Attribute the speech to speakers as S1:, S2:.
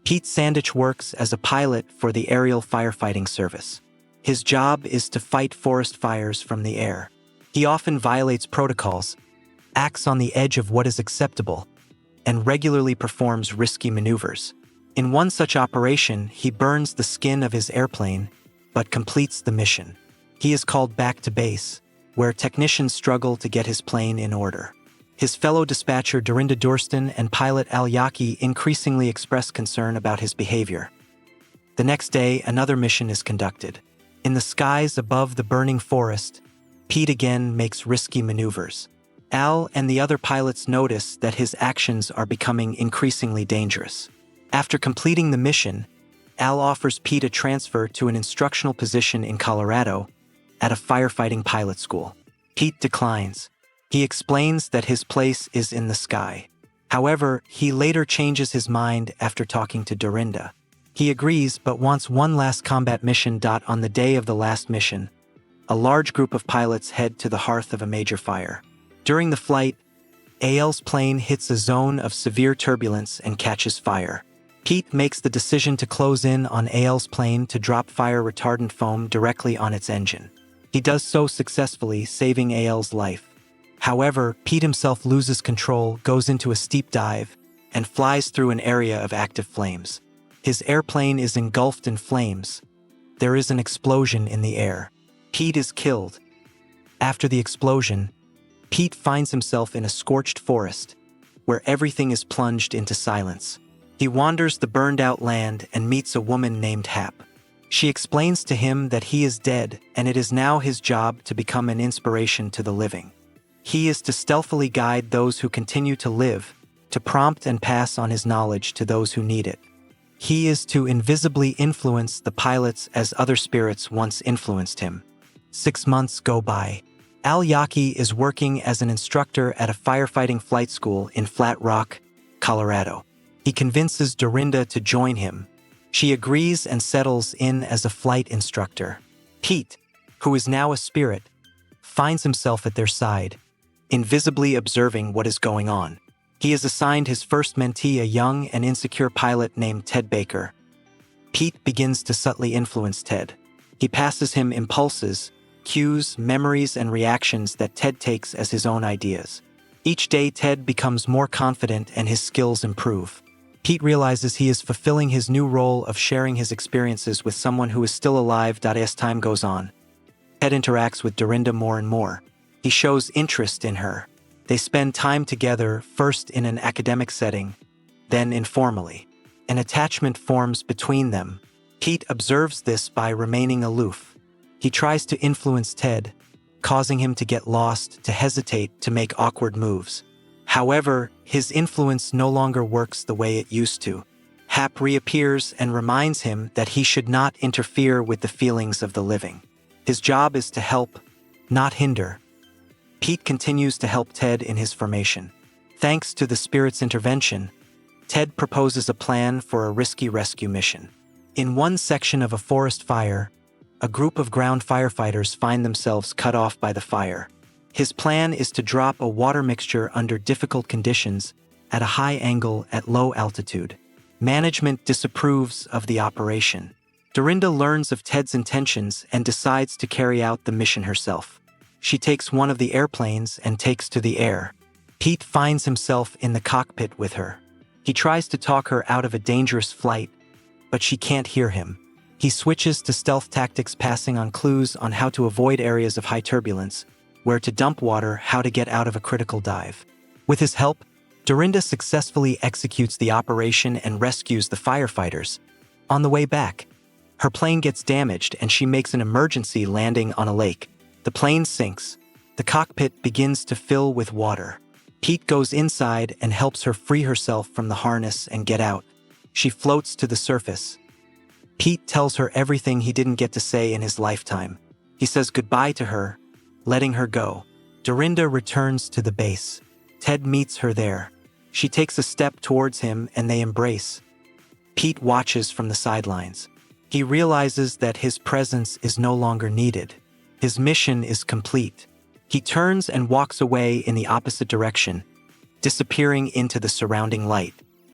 S1: Pete Sandich works as a pilot for the aerial firefighting service. His job is to fight forest fires from the air. He often violates protocols, acts on the edge of what is acceptable, and regularly performs risky maneuvers. In one such operation, he burns the skin of his airplane, but completes the mission. He is called back to base, where technicians struggle to get his plane in order. His fellow dispatcher Dorinda Durston and pilot Al Yaki increasingly express concern about his behavior. The next day, another mission is conducted. In the skies above the burning forest, Pete again makes risky maneuvers. Al and the other pilots notice that his actions are becoming increasingly dangerous. After completing the mission, Al offers Pete a transfer to an instructional position in Colorado at a firefighting pilot school. Pete declines. He explains that his place is in the sky. However, he later changes his mind after talking to Dorinda. He agrees but wants one last combat mission. On the day of the last mission, a large group of pilots head to the hearth of a major fire. During the flight, Al's plane hits a zone of severe turbulence and catches fire. Pete makes the decision to close in on Al's plane to drop fire retardant foam directly on its engine. He does so successfully, saving Al's life. However, Pete himself loses control, goes into a steep dive, and flies through an area of active flames. His airplane is engulfed in flames. There is an explosion in the air. Pete is killed. After the explosion, Pete finds himself in a scorched forest, where everything is plunged into silence. He wanders the burned-out land and meets a woman named Hap. She explains to him that he is dead and it is now his job to become an inspiration to the living. He is to stealthily guide those who continue to live, to prompt and pass on his knowledge to those who need it. He is to invisibly influence the pilots as other spirits once influenced him. 6 months go by. Al Yaki is working as an instructor at a firefighting flight school in Flat Rock, Colorado. He convinces Dorinda to join him. She agrees and settles in as a flight instructor. Pete, who is now a spirit, finds himself at their side, invisibly observing what is going on. He is assigned his first mentee, a young and insecure pilot named Ted Baker. Pete begins to subtly influence Ted. He passes him impulses, cues, memories, and reactions that Ted takes as his own ideas. Each day, Ted becomes more confident and his skills improve. Pete realizes he is fulfilling his new role of sharing his experiences with someone who is still alive. As time goes on, Ted interacts with Dorinda more and more. He shows interest in her. They spend time together, first in an academic setting, then informally. An attachment forms between them. Pete observes this by remaining aloof. He tries to influence Ted, causing him to get lost, to hesitate, to make awkward moves. However, his influence no longer works the way it used to. Hap reappears and reminds him that he should not interfere with the feelings of the living. His job is to help, not hinder. Pete continues to help Ted in his formation. Thanks to the spirit's intervention, Ted proposes a plan for a risky rescue mission. In one section of a forest fire, a group of ground firefighters find themselves cut off by the fire. His plan is to drop a water mixture under difficult conditions at a high angle at low altitude. Management disapproves of the operation. Dorinda learns of Ted's intentions and decides to carry out the mission herself. She takes one of the airplanes and takes to the air. Pete finds himself in the cockpit with her. He tries to talk her out of a dangerous flight, but she can't hear him. He switches to stealth tactics, passing on clues on how to avoid areas of high turbulence, where to dump water, how to get out of a critical dive. With his help, Dorinda successfully executes the operation and rescues the firefighters. On the way back, her plane gets damaged and she makes an emergency landing on a lake. The plane sinks. The cockpit begins to fill with water. Pete goes inside and helps her free herself from the harness and get out. She floats to the surface. Pete tells her everything he didn't get to say in his lifetime. He says goodbye to her, letting her go. Dorinda returns to the base. Ted meets her there. She takes a step towards him and they embrace. Pete watches from the sidelines. He realizes that his presence is no longer needed. His mission is complete. He turns and walks away in the opposite direction, disappearing into the surrounding light.